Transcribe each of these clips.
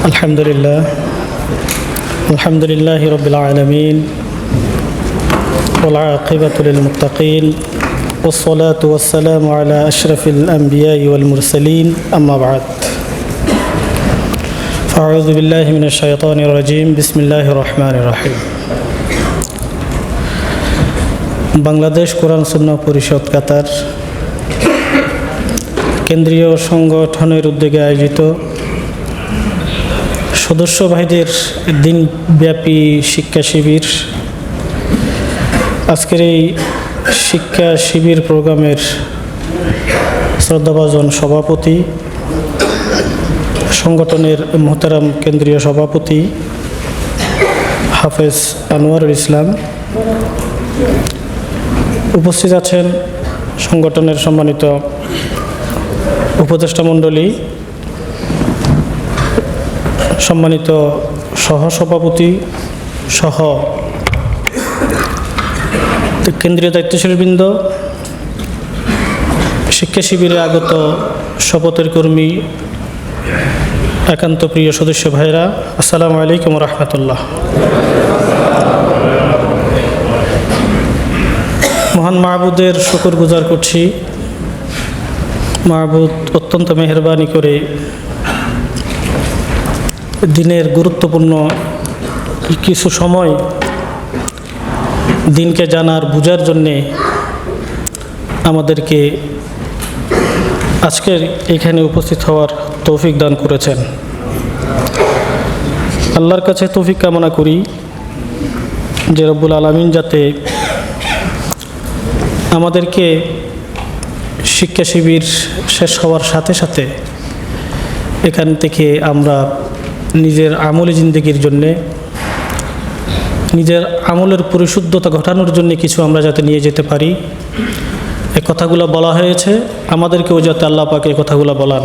আলহামদুলিল্লাহ রব্বিল আলামিন ওয়াল আকিবাতু লিল মুত্তাকিন والصلاة والسلام على أشرف الأنبياء والمرسلين أما بعد فأعوذ بالله من الشيطان الرجيم بسم الله الرحمن الرحيم বাংলাদেশ কোরআন সুন্নাহ পরিষদ কাতার কেন্দ্রীয় সংগঠনের উদ্যোগে আয়োজিত সদস্য ভাইদের দিনব্যাপী শিক্ষা শিবির, আজকের এই শিক্ষা শিবির প্রোগ্রামের শ্রদ্ধাভাজন সভাপতি, সংগঠনের মোহতারাম কেন্দ্রীয় সভাপতি হাফেজ আনোয়ারুল ইসলাম, উপস্থিত আছেন সংগঠনের সম্মানিত উপদেষ্টা মণ্ডলী, সম্মানিত সহসভাপতি সহ কেন্দ্রীয় দায়িত্বশীলবৃন্দ, শিক্ষা শিবিরে আগত শপথের কর্মী, একান্ত প্রিয় সদস্য ভাইরা, আসসালামু আলাইকুম রহমতুল্লাহ। মহান মাহবুদের শুকর গুজার করছি। মাহবুদ অত্যন্ত মেহরবানি করে দিনের গুরুত্বপূর্ণ কিছু সময় দিনকে জানার বুঝার জন্যে আমাদেরকে আজকের এখানে উপস্থিত হওয়ার তৌফিক দান করেছেন। আল্লাহর কাছে তৌফিক কামনা করি যে রব্বুল আলামিন যাতে আমাদেরকে শিক্ষা শিবির শেষ হওয়ার সাথে সাথে এখান থেকে আমরা নিজের আমলি জিন্দেগির জন্যে, নিজের আমলের পরিশুদ্ধতা ঘটানোর জন্য কিছু আমরা যাতে নিয়ে যেতে পারি। এই কথাগুলো বলা হয়েছে, আমাদেরকেও যাতে আল্লাহ পাক এই কথাগুলো বলান।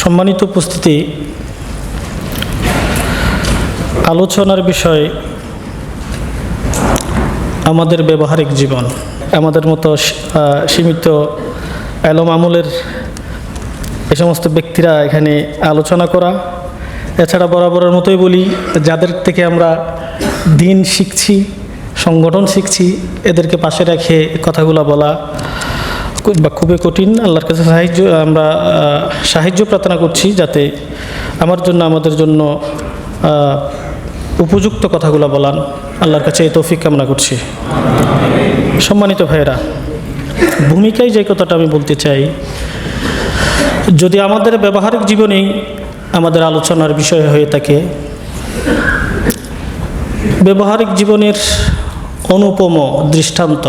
সম্মানিত উপস্থিতি, আলোচনার বিষয় আমাদের ব্যবহারিক জীবন। আমাদের মতো সীমিত এলম আমলের এ সমস্ত ব্যক্তিরা এখানে আলোচনা করা, এছাড়া বরাবরের মতোই বলি, যাদের থেকে আমরা দিন শিখছি, সংগঠন শিখছি, এদেরকে পাশে রেখে কথাগুলো বলা বা খুবই কঠিন। আল্লাহর কাছে আমরা সাহায্য প্রার্থনা করছি যাতে আমার জন্য, আমাদের জন্য উপযুক্ত কথাগুলো বলান। আল্লাহর কাছে এই তৌফিক কামনা করছি। সম্মানিত ভাইয়েরা, ভূমিকায় যে কথাটা আমি বলতে চাই, যদি আমাদের ব্যবহারিক জীবনেই আমাদের আলোচনার বিষয় হয়ে থাকে, ব্যবহারিক জীবনের অনুপম দৃষ্টান্ত,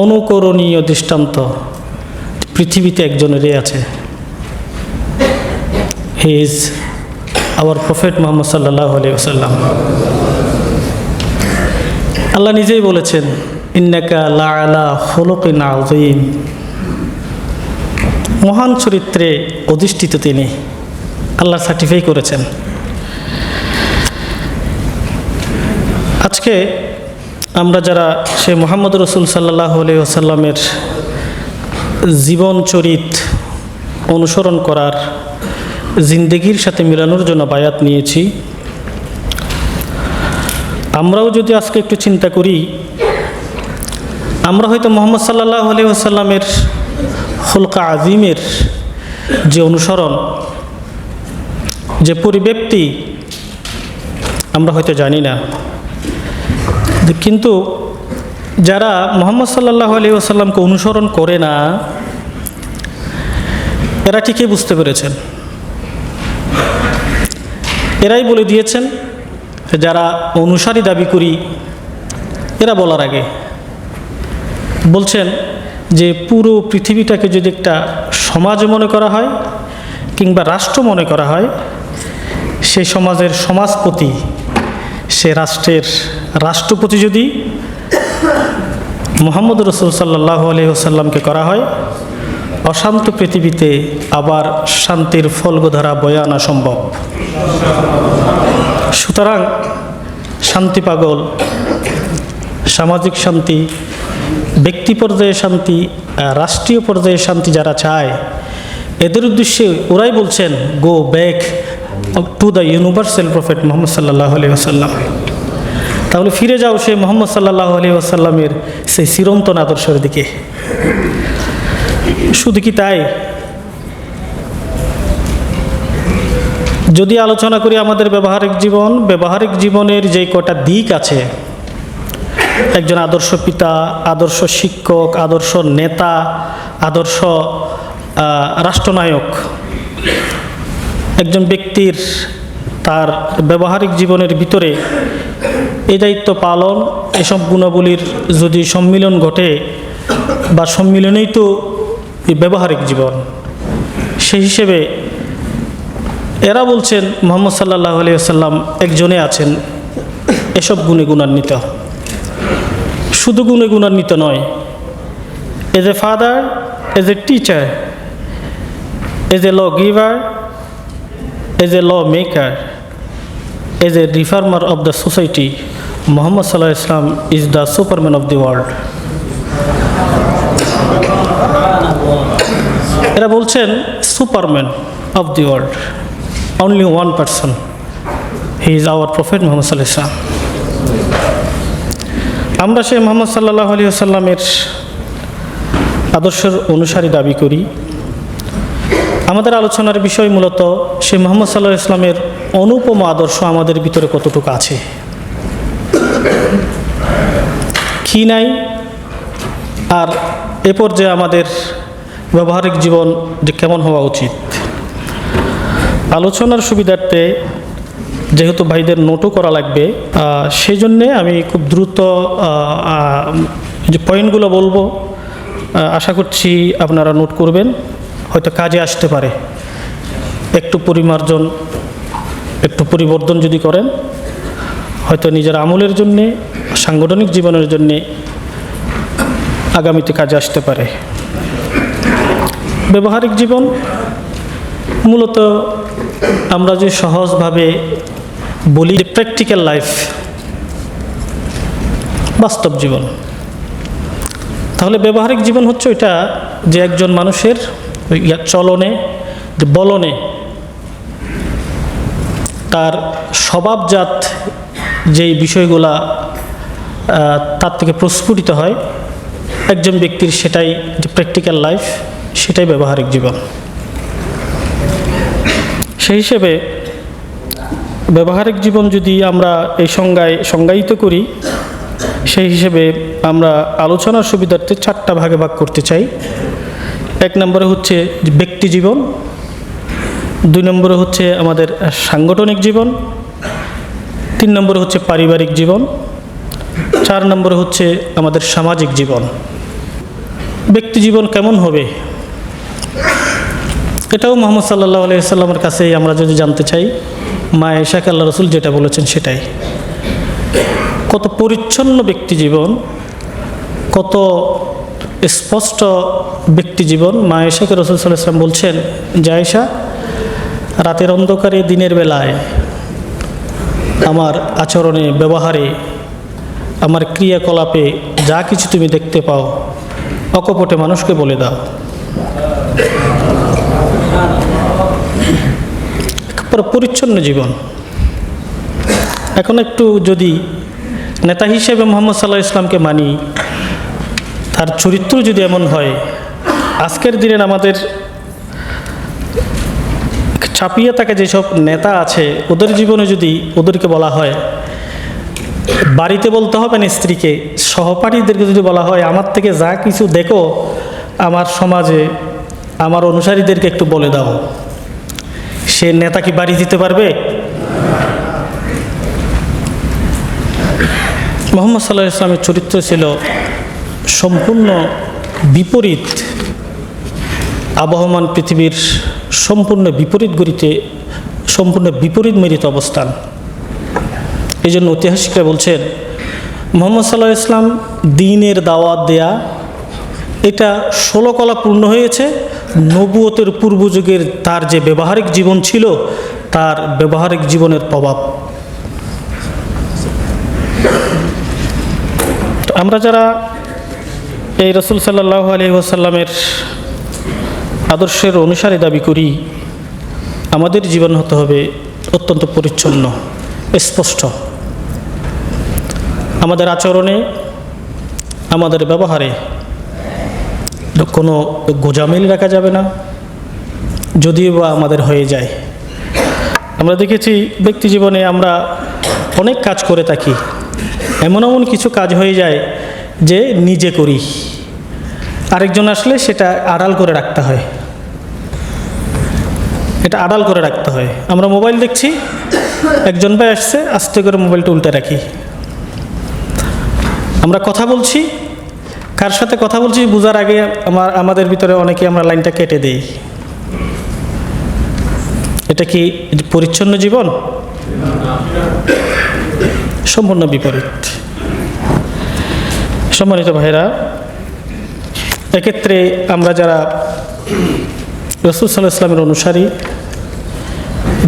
অনুকরণীয় দৃষ্টান্ত পৃথিবীতে একজনেরই আছে। He is our prophet Muhammad সাল্লাল্লাহু আলাইহি ওয়াসাল্লাম। আল্লাহ নিজেই বলেছেন, ইন্নাকা লাআলা খুলুকিন আযীম। মহান চরিত্রে অধিষ্ঠিত তিনি, আল্লাহ সার্টিফাই করেছেন। আজকে আমরা যারা সে মুহাম্মদ রাসূল সাল্লাল্লাহু আলাইহি ওয়াসাল্লামের জীবন চরিত অনুসরণ করার, জিন্দেগির সাথে মিলানোর জন্য বায়াত নিয়েছি, আমরাও যদি আজকে একটু চিন্তা করি, আমরা হয়তো মুহাম্মদ সাল্লাল্লাহু আলাইহি ওয়াসাল্লামের খুলকা আজিমের যে অনুসরণ, যে পরিব্যক্তি আমরা হয়তো জানি না, কিন্তু যারা মুহাম্মদ সাল্লাল্লাহু আলাইহি ওয়াসাল্লামকে অনুসরণ করে না, এরা ঠিকই বুঝতে পেরেছেন। এরাই বলে দিয়েছেন, যারা অনুসারী দাবি করি, এরা বলার আগে বলছেন যে পুরো পৃথিবীটাকে যদি একটা সমাজ মনে করা হয় কিংবা রাষ্ট্র মনে করা হয়, সেই সমাজের সমাজপতি, সে রাষ্ট্রের রাষ্ট্রপতি যদি মুহাম্মদ রাসূল সাল্লাল্লাহু আলাইহি ওয়াসাল্লামকে করা হয়, অশান্ত পৃথিবীতে আবার শান্তির ফলগোধারা বয়ে আনা সম্ভব। সুতরাং শান্তি পাগল, সামাজিক শান্তি, ব্যক্তি পর্যায়ে শান্তি, রাষ্ট্রীয় পর্যায়ে শান্তি যারা চায়, এদের উদ্দেশ্যে ওরাই বলছেন, go back to the universal prophet Mohammad সাল্লাল্লাহু আলাইহি ওয়াসাল্লাম। তাহলে ফিরে যাও সেই মোহাম্মদ সাল্লাল্লাহু আলাইহি ওয়াসাল্লামের সেই চিরন্তন আদর্শের দিকে। শুধু কি তাই? যদি আলোচনা করি আমাদের ব্যবহারিক জীবনের যে কটা দিক আছে, একজন আদর্শ পিতা, আদর্শ শিক্ষক, আদর্শ নেতা, আদর্শ রাষ্ট্রনায়ক, একজন ব্যক্তির তার ব্যবহারিক জীবনের ভিতরে এই দায়িত্ব পালন, এসব গুণাবলীর যদি সম্মিলন ঘটে, বা সম্মিলনেই তো এই ব্যবহারিক জীবন, সেই হিসেবে এরা বলছেন মুহাম্মদ সাল্লাল্লাহু আলাইহি ওয়াসাল্লাম একজনে আছেন এসব গুণে গুণান্বিত। শুধু গুণে গুণান্বিত নয়, as a father, as a teacher, as a law giver, as a law maker, as a reformer of the society, Muhammad সাল্লাল্লাহু আলাইহি ওয়াসাল্লাম is the superman of the world. এরা বলছেন superman of the world, only one person, he is our prophet Muhammad sallallahu alaihi wasallam. আমরা সেই মুহাম্মদ সাল্লাল্লাহু আলাইহি ওয়াসাল্লামের আদর্শের অনুসারী দাবি করি। আমাদের আলোচনার বিষয় মূলত সেই মুহাম্মদ সাল্লাল্লাহু আলাইহি ওয়াসাল্লামের অনুপম আদর্শ আমাদের ভিতরে কতটুকু আছে, কি নাই, আর এ পর্যায়ে আমাদের ব্যবহারিক জীবন যে কেমন হওয়া উচিত। আলোচনার সুবিধার্থে যেহেতু ভাইদের নোটও করা লাগবে, সেই জন্যে আমি খুব দ্রুত যে পয়েন্টগুলো বলবো, আশা করছি আপনারা নোট করবেন, হয়তো কাজে আসতে পারে। একটু পরিমার্জন, একটু পরিবর্তন যদি করেন, হয়তো নিজের আমলের জন্যে, সাংগঠনিক জীবনের জন্যে আগামীতে কাজে আসতে পারে। ব্যবহারিক জীবন মূলত আমরা যে সহজভাবে বলি প্র্যাকটিক্যাল লাইফ, বাস্তব জীবন। তাহলে ব্যবহারিক জীবন হচ্ছে ওইটা যে একজন মানুষের চলনে, যে বলনে, তার স্বভাবজাত যেই বিষয়গুলা তার থেকে প্রস্ফুটিত হয় একজন ব্যক্তির, সেটাই যে প্র্যাকটিক্যাল লাইফ, সেটাই ব্যবহারিক জীবন। সেই হিসেবে ব্যবহারিক জীবন যদি আমরা এই সংজ্ঞায়িত করি, সেই হিসেবে আমরা আলোচনার সুবিধার্থে 4টা ভাগে ভাগ করতে চাই। 1 নম্বরে হচ্ছে ব্যক্তি জীবন, 2 নম্বরে হচ্ছে আমাদের সাংগঠনিক জীবন, 3 নম্বরে হচ্ছে পারিবারিক জীবন, 4 নম্বরে হচ্ছে আমাদের সামাজিক জীবন। ব্যক্তি জীবন কেমন হবে, এটাও মুহাম্মদ সাল্লাল্লাহু আলাইহি ওয়াসাল্লামের কাছে আমরা যদি জানতে চাই, মা আয়েশাকে আল্লাহ রাসূল যেটা বলেছেন সেটাই। কত পরিচ্ছন্ন ব্যক্তি জীবন, কত স্পষ্ট ব্যক্তি জীবন। মা আয়েশাকে রাসূল সাল্লাল্লাহু আলাইহি ওয়াসাল্লাম বলছেন যে, আয়েশা, রাতের অন্ধকারে দিনের বেলায় আমার আচরণে, ব্যবহারে, আমার ক্রিয়াকলাপে যা কিছু তুমি দেখতে পাও, অকপটে মানুষকে বলে দাও। পরিচ্ছন্ন জীবন। এখন একটু যদি নেতা হিসেবে মুহাম্মদ সাল্লাল্লাহু আলাইহি ওয়াসাল্লামকে মানি, তার চরিত্র যদি এমন হয়, আজকের দিনে আমাদের ছাপিয়ে থাকে যেসব নেতা আছে, ওদের জীবনে যদি ওদেরকে বলা হয়, বাড়িতে বলতে হবে না স্ত্রীকে, সহপাঠীদেরকে যদি বলা হয়, আমার থেকে যা কিছু দেখো আমার সমাজে, আমার অনুসারীদেরকে একটু বলে দাও, সে নেতা কি বাড়ি দিতে পারবে? মুহাম্মদ সাল্লাল্লাহু আলাইহি ওয়াসাল্লামের চরিত্র ছিল সম্পূর্ণ বিপরীত, আবহমান পৃথিবীর সম্পূর্ণ বিপরীত গতিতে, সম্পূর্ণ বিপরীত মেরিত অবস্থান। এই জন্য ঐতিহাসিকরা বলছেন মুহাম্মদ সাল্লাল্লাহু আলাইহি ওয়াসাল্লাম দ্বীনের দাওয়াত দেয়া, এটা 16 কলা পূর্ণ হয়েছে নবুয়তের পূর্বযুগের তার যে ব্যবহারিক জীবন ছিল, তার ব্যবহারিক জীবনের প্রভাব। আমরা যারা এই রাসূল সাল্লাল্লাহু আলাইহি ওয়াসাল্লামের আদর্শের অনুসারী দাবি করি, আমাদের জীবন হতে হবে অত্যন্ত পরিচ্ছন্ন, স্পষ্ট। আমাদের আচরণে, আমাদের ব্যবহারে কোনো গোজামিল রাখা যাবে না, যদিও বা আমাদের হয়ে যায়। আমরা দেখেছি ব্যক্তি জীবনে আমরা অনেক কাজ করে থাকি, এমন এমন কিছু কাজ হয়ে যায় যে নিজে করি, আরেকজন আসলে সেটা আড়াল করে রাখতে হয়, এটা আড়াল করে রাখতে হয়। আমরা মোবাইল দেখছি, একজন ভাই আসছে, আস্তে করে মোবাইলটা উল্টে রাখি। আমরা কথা বলছি, কার সাথে কথা বলছি বোঝার আগে আমাদের ভিতরে অনেকে আমরা লাইনটা কেটে দেই। এটা কি পরিচ্ছন্ন জীবন? সম্পূর্ণ বিপরীত। সম্মানিত ভাইরা, এক্ষেত্রে আমরা যারা রাসূল সাল্লাল্লাহু আলাইহি ওয়াসাল্লামের অনুসারী,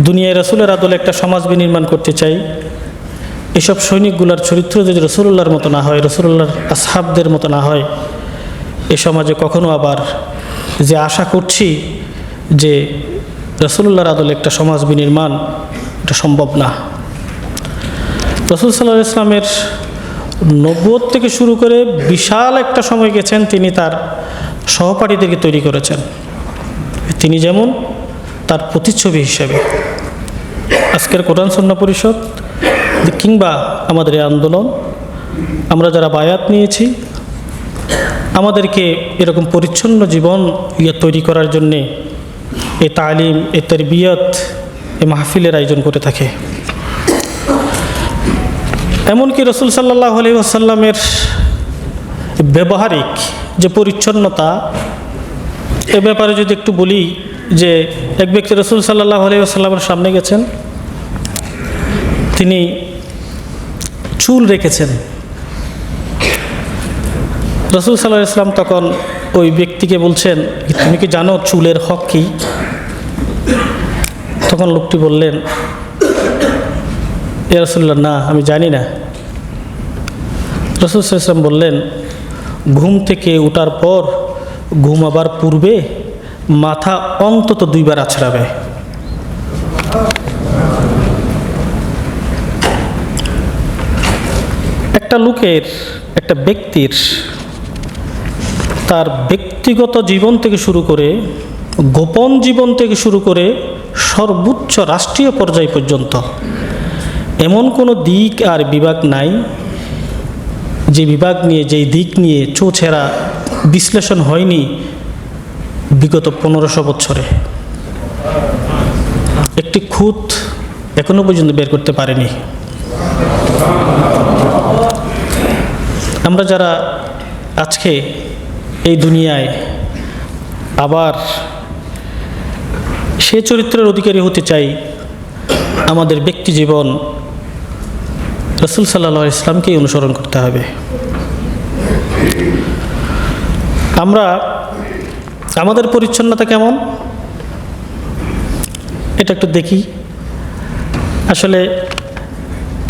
দুনিয়ায় রাসূলের আদলে একটা সমাজ বিনির্মাণ করতে চাই, এসব সৈনিকগুলার চরিত্র যদি রাসূলুল্লাহর মতো না হয়, রাসূলুল্লাহর আসহাবদের মতো না হয়, এ সমাজে কখনো আবার যে আশা করছি যে রাসূলুল্লাহর আদলে একটা সমাজ বিনির্মাণ, এটা সম্ভব না। রাসূল সাল্লাল্লাহু আলাইহি ওয়াসাল্লামের নবুয়ত থেকে শুরু করে বিশাল একটা সময় গেছেন, তিনি তার সহপাঠীদেরকে তৈরি করেছেন, তিনি যেমন তার প্রতিচ্ছবি হিসেবে। আজকের কোরআন সুন্নাহ পরিষদ কিংবা আমাদের এই আন্দোলন, আমরা যারা বায়াত নিয়েছি, আমাদেরকে এরকম পরিচ্ছন্ন জীবন তৈরি করার জন্যে এই তালিম, এই তারবিয়ত, এই মাহফিলের আয়োজন করে থাকে। এমনকি রাসূল সাল্লাল্লাহু আলাইহি ওয়াসাল্লামের ব্যবহারিক যে পরিচ্ছন্নতা, এ ব্যাপারে যদি একটু বলি, যে এক ব্যক্তি রাসূল সাল্লাল্লাহু আলাইহি ওয়াসাল্লামের সামনে গেছেন, তিনি চুল রেখেছেন। রাসূল সাল্লাল্লাহু আলাইহি ওয়াসাল্লাম তখন ওই ব্যক্তিকে বলছেন, তুমি কি জানো চুলের হক কী? তখন লোকটি বললেন, ইয়া রাসূলুল্লাহ, না, আমি জানি না। রাসূল সাল্লাল্লাহু আলাইহি ওয়াসাল্লাম বললেন, ঘুম থেকে ওঠার পর ঘুমাবার পূর্বে মাথা অন্তত 2 বার আছড়াবে। একটা লোকের, একটা ব্যক্তির তার ব্যক্তিগত জীবন থেকে শুরু করে, গোপন জীবন থেকে শুরু করে সর্বোচ্চ রাষ্ট্রীয় পর্যায় পর্যন্ত এমন কোনো দিক আর বিভাগ নাই যে বিভাগ নিয়ে, যেই দিক নিয়ে চোছেরা বিশ্লেষণ হয়নি বিগত 1500 বছরে। একটি খুঁত এখনো পর্যন্ত বের করতে পারেনি। আমরা যারা আজকে এই দুনিয়ায় আবার সে চরিত্রের অধিকারী হতে চাই, আমাদের ব্যক্তি জীবন রাসূল সাল্লাল্লাহু আলাইহি ওয়াসাল্লামকেই অনুসরণ করতে হবে। আমরা আমাদের পরিচ্ছন্নতা কেমন এটা একটু দেখি। আসলে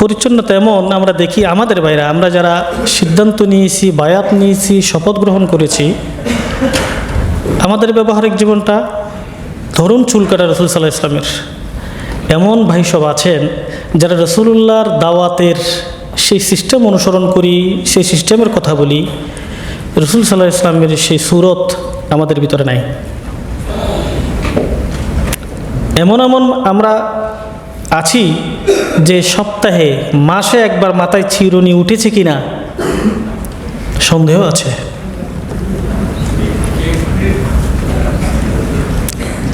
পরিচ্ছন্নতা এমন আমরা দেখি আমাদের বাইরে, আমরা যারা সিদ্ধান্ত নিয়েছি, বায়াত নিয়েছি, শপথ গ্রহণ করেছি, আমাদের ব্যবহারিক জীবনটা, ধরুন চুল কাটা রাসূল সাল্লাল্লাহু আলাইহি ওয়াসাল্লামের, এমন ভাই সব আছেন যারা রাসূলুল্লাহর দাওয়াতের সেই সিস্টেম অনুসরণ করি, সেই সিস্টেমের কথা বলি, রাসূল সাল্লাল্লাহু আলাইহি ওয়াসাল্লামের সেই সুরত আমাদের ভিতরে নাই। এমন এমন আমরা আছি যে সপ্তাহে, মাসে একবার মাথায় চিরুনি উঠেছে কিনা সন্দেহ আছে।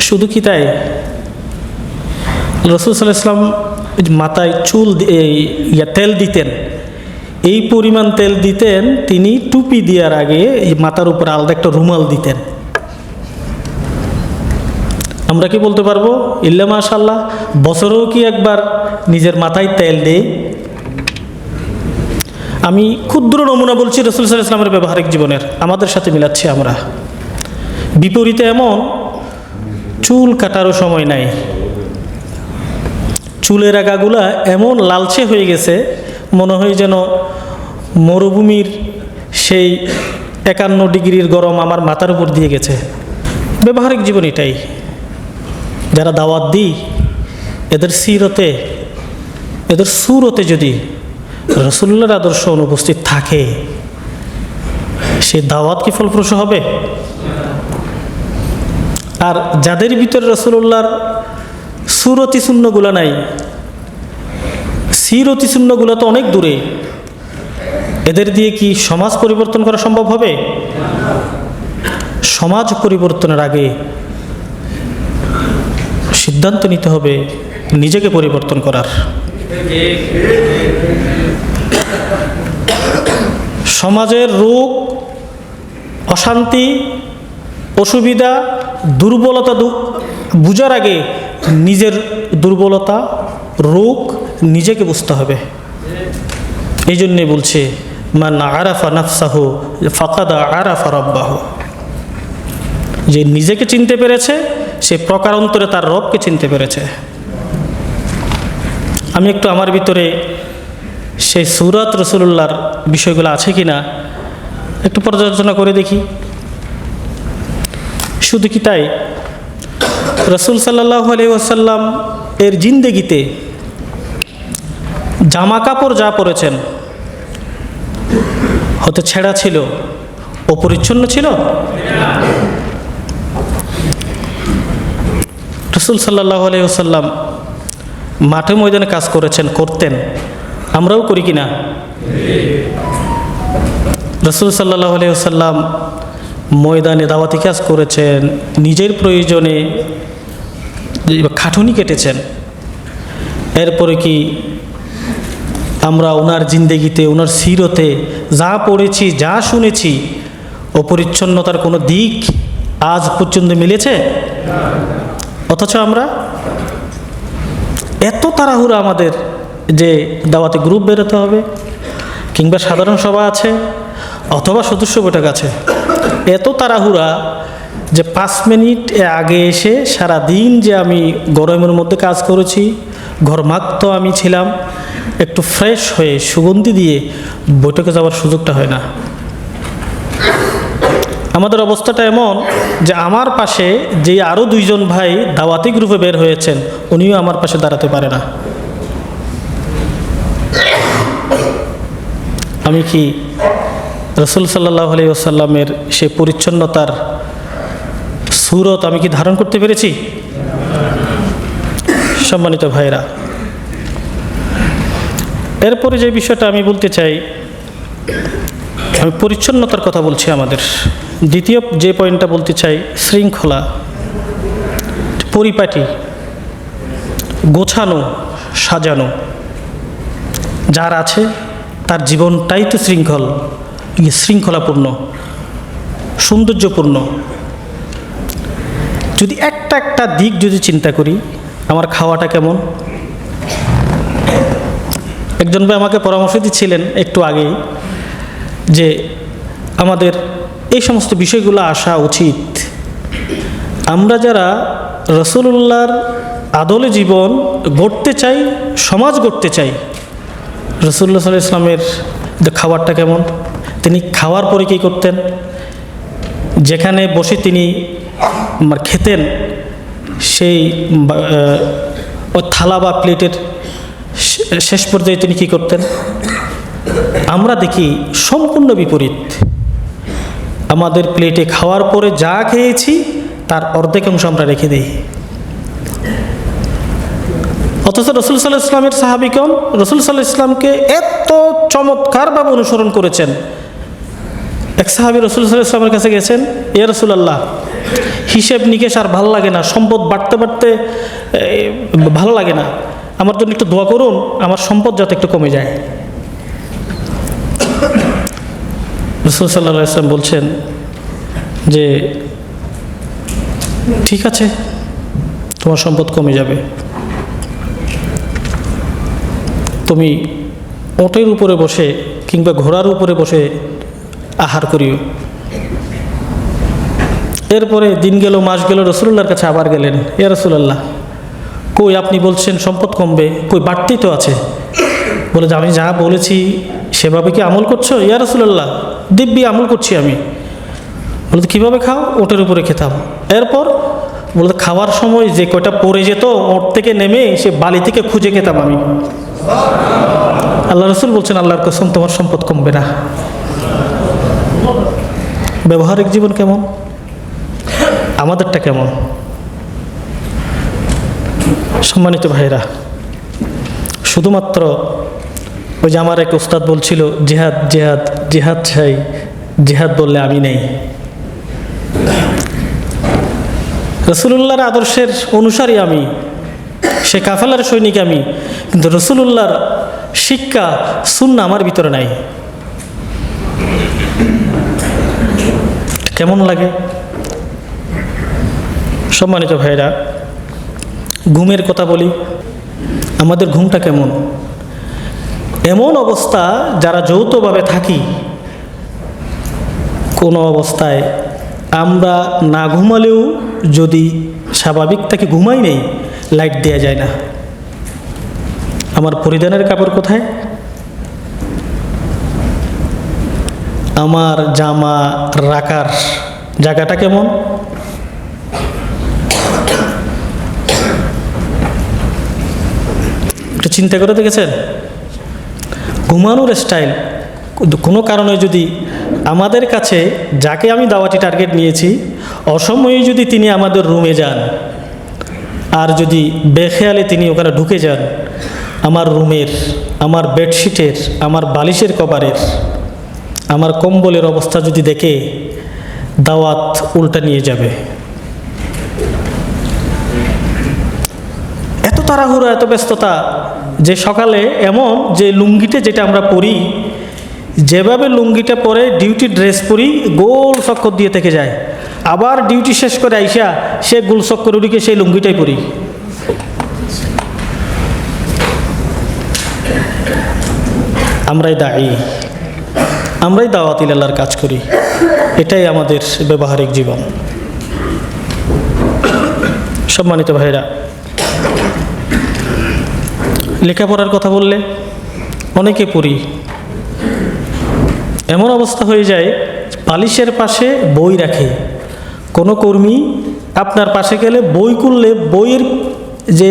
শুধু কি তাই, রাসূল সাল্লাল্লাহু আলাইহি ওয়াসাল্লাম মাথায় চুল তেল দিতেন, এই পরিমাণ তেল দিতেন, তিনি টুপি দেওয়ার আগে মাথার উপর আলাদা একটা রুমাল দিতেন। আমরা কি বলতে পারবো ইল্লা মাশাআল্লাহ বছরেও কি একবার নিজের মাথায় তেল দেই? আমি ক্ষুদ্র নমুনা বলছি রাসূল সাল্লাল্লাহু আলাইহি ওয়াসাল্লামের ব্যবহারিক জীবনের, আমাদের সাথে মিলাচ্ছি আমরা। বিপরীতে এমন চুল কাটারও সময় নাই, চুলের আগাগুলা এমন লালচে হয়ে গেছে, মনে হয় যেন মরুভূমির সেই 51 ডিগ্রির গরম আমার মাথার উপর দিয়ে গেছে। ব্যবহারিক জীবন এটাই। যারা দাওয়াত দিই এদের সিরতে, এদের সুরতে যদি রাসূলুল্লাহর আদর্শ অনুপস্থিত থাকে, সে দাওয়াত কি ফলপ্রসূ হবে? আর যাদের ভিতরে রাসূলুল্লাহর সুরতি শূন্যগুলো নাই, সিরতি শূন্যগুলো তো অনেক দূরে, এদের দিয়ে কি সমাজ পরিবর্তন করা সম্ভব হবে? সমাজ পরিবর্তনের আগে সিদ্ধান্ত নিতে হবে নিজেকে পরিবর্তন করার। সমাজের রোগ, অশান্তি, অসুবিধা, দুর্বলতা বুঝার আগে নিজের দুর্বলতা, রোগ নিজেকে বুঝতে হবে। এই জন্যে বলছে মান আরাফা নাফসাহু ফাকাদ আরাফা রাব্বাহু। যে নিজেকে চিনতে পেরেছে সে প্রকারান্তরে তার রবকে চিনতে পেরেছে। আমি একটু আমার ভিতরে সেই সূরাত রাসূলুল্লাহর বিষয়গুলো আছে কি না একটু পর্যালোচনা করে দেখি। শুধু কি তাই, রাসূল সাল্লাল্লাহু আলাইহি ওয়াসাল্লাম এর জিন্দেগিতে জামা কাপড় যা পরেছেন হয়তো ছেঁড়া ছিল, অপরিচ্ছন্ন ছিল। রাসূল সাল্লাল্লাহু আলাইহি ওয়াসাল্লাম মাঠে ময়দানে কাজ করেছেন, করতেন, আমরাও করি কিনা? রাসূল সাল্লাল্লাহু আলাইহি ওয়াসাল্লাম ময়দানে দাওয়াতি কাজ করেছেন, নিজের প্রয়োজনে খাটুনি কেটেছেন। এরপরে কি আমরা ওনার জিন্দেগিতে, ওনার সিরতে যা পড়েছি, যা শুনেছি, অপরিচ্ছন্নতার কোনো দিক আজ পর্যন্ত মিলেছে? অথচ আমরা এত তাড়াহুড়া আমাদের যে দাওয়াতে গ্রুপ বেরোতে হবে, কিংবা সাধারণ সভা আছে, অথবা সদস্য বৈঠক আছে, এত তাড়াহুড়া যে 5 মিনিট আগে এসে সারা দিন যে আমি গরমের মধ্যে কাজ করেছি, ঘরমাক্ত আমি ছিলাম, একটু ফ্রেশ হয়ে সুগন্ধি দিয়ে বৈঠকে যাওয়ার সুযোগটা হয় না। আমাদের অবস্থাটা এমন যে আমার পাশে যে আরও 2 জন ভাই দাওয়াতি গ্রুপে বের হয়েছেন, উনিও আমার পাশে দাঁড়াতে পারে না। আমি কি রাসূল সাল্লাল্লাহু আলাইহি ওয়াসাল্লামের সেই পরিচ্ছন্নতার সূরত আমি কি ধারণ করতে পেরেছি? সম্মানিত ভাইরা, এরপরে যে বিষয়টা আমি বলতে চাই, আমি পরিচ্ছন্নতার কথা বলছি। আমাদের দ্বিতীয় যে পয়েন্টটা বলতে চাই, শৃঙ্খলা, পরিপাটি, গোছানো, সাজানো। যার আছে তার জীবনটাই তো শৃঙ্খলাপূর্ণ, সৌন্দর্যপূর্ণ। যদি একটা দিক যদি চিন্তা করি, আমার খাওয়াটা কেমন। একজন ভাই আমাকে পরামর্শ দিচ্ছিলেন একটু আগেই যে আমাদের এই সমস্ত বিষয়গুলো আসা উচিত। আমরা যারা রাসূলুল্লাহর আদলে জীবন গড়তে চাই, সমাজ গড়তে চাই, রাসূলুল্লাহ সাল্লাল্লাহু আলাইহি ওয়াসাল্লামের খাবারটা কেমন, তিনি খাওয়ার পরে কী করতেন, যেখানে বসে তিনি খেতেন সেই ওই থালা বা প্লেটের শেষ পর্যায়ে তিনি কী করতেন, আমরা দেখি সম্পূর্ণ বিপরীত। আমাদের প্লেটে খাওয়ার পরে যা খেয়েছি তার অর্ধেক অংশ আমরা রেখে দিই। অথচ রাসূল সাল্লাল্লাহু আলাইহি ওয়াসাল্লামের সাহাবীগণ রাসূল সাল্লাল্লাহু আলাইহি ওয়াসাল্লামকে এত চমৎকারভাবে অনুসরণ করেছেন। এক সাহাবী রাসূল সাল্লাল্লাহু আলাইহি ওয়াসাল্লামের কাছে গেছেন, ইয়া রাসূলুল্লাহ, হিসেব নিকেশ আর ভালো লাগে না, সম্পদ বাড়তে বাড়তে ভালো লাগে না, আমার জন্য একটু দোয়া করুন, আমার সম্পদ যাতে একটু কমে যায়। রাসূল সাল্লাল্লাহু আলাইহি ওয়াসাল্লাম বলছেন যে ঠিক আছে, তোমার সম্পদ কমে যাবে, তুমি ওটের উপরে বসে কিংবা ঘোড়ার উপরে বসে আহার করিও। এরপরে দিন গেল, মাস গেল, রাসূলুল্লাহর কাছে আবার গেলেন, ইয়া রাসূলুল্লাহ, কই আপনি বলছেন সম্পদ কমবে, কই বাড়তেই তো আছে। বলে যে আমি যা বলেছি সেভাবে কি আমল করছো? ইয়া রাসূলুল্লাহ, দিব্যি আমল করছি আমি। বলতে কীভাবে খাও? ওটের উপরে খেতাম। এরপর বলতে খাওয়ার সময় যে কয়টা পড়ে যেত ওট থেকে নেমে সে বালি থেকে খুঁজে খেতাম আমি। আল্লাহ রসুল বলছেন, আল্লাহর কসম তোমার সম্পদ কমবে না। ব্যবহারিক জীবন কেমন? আমাদেরটা কেমন? সম্মানিত ভাইরা, শুধুমাত্র ওই যে আমার এক উস্তাদ বলছিল, জিহাদ জিহাদ জিহাদ চাই, জিহাদ বললে আমি নেই। রসুলুল্লাহর আদর্শের অনুসারী আমি, সে কাফেলার সৈনিক আমি, কিন্তু রসুলুল্লাহর শিক্ষা সুন্নাহ আমার ভিতরে নাই। কেমন লাগে? সম্মানিত ভাইরা, ঘুমের কথা বলি, আমাদের ঘুমটা কেমন? এমন অবস্থা যারা যৌথভাবে থাকি, কোনো অবস্থায় আমরা না ঘুমালেও যদি স্বাভাবিক তাকে ঘুমাই নেই, লাইট দেওয়া যায় না। আমার পরিধানের কাপড় কোথায়? আমার জামা রাখার জায়গাটা কেমন? একটু চিন্তা করে দেখেছেন? ঘুমানোর স্টাইল কোনো কারণে যদি আমাদের কাছে, যাকে আমি দাওয়াতি টার্গেট নিয়েছি, অসময়ে যদি তিনি আমাদের রুমে যান আর যদি বেখেয়ালে তিনি ওখানে ঢুকে যান, আমার রুমের, আমার বেডশিটের, আমার বালিশের কভারের, আমার কম্বলের অবস্থা যদি দেখে, দাওয়াত উল্টা নিয়ে যাবে। এত তাড়াহুড়া, এত ব্যস্ততা যে সকালে এমন যে লুঙ্গিতে যেটা আমরা পরি, যেভাবে লুঙ্গিটা পরে ডিউটি ড্রেস পরি, গোল চক্কর দিয়ে থেকে যায়। আবার ডিউটি শেষ করে আইসা সে গোল চক্কর উড়িকে সেই লুঙ্গিটাই পরি। আমরাই দায়ী, আমরাই দাওয়াতিল আল্লাহর কাজ করি। এটাই আমাদের ব্যবহারিক জীবন। সম্মানিত ভাইরা, লেখাপড়ার কথা বললে অনেকে পড়ি, এমন অবস্থা হয়ে যায় বালিশের পাশে বই রাখে। কোনো কর্মী আপনার পাশে গেলে বই খুললে বইয়ের যে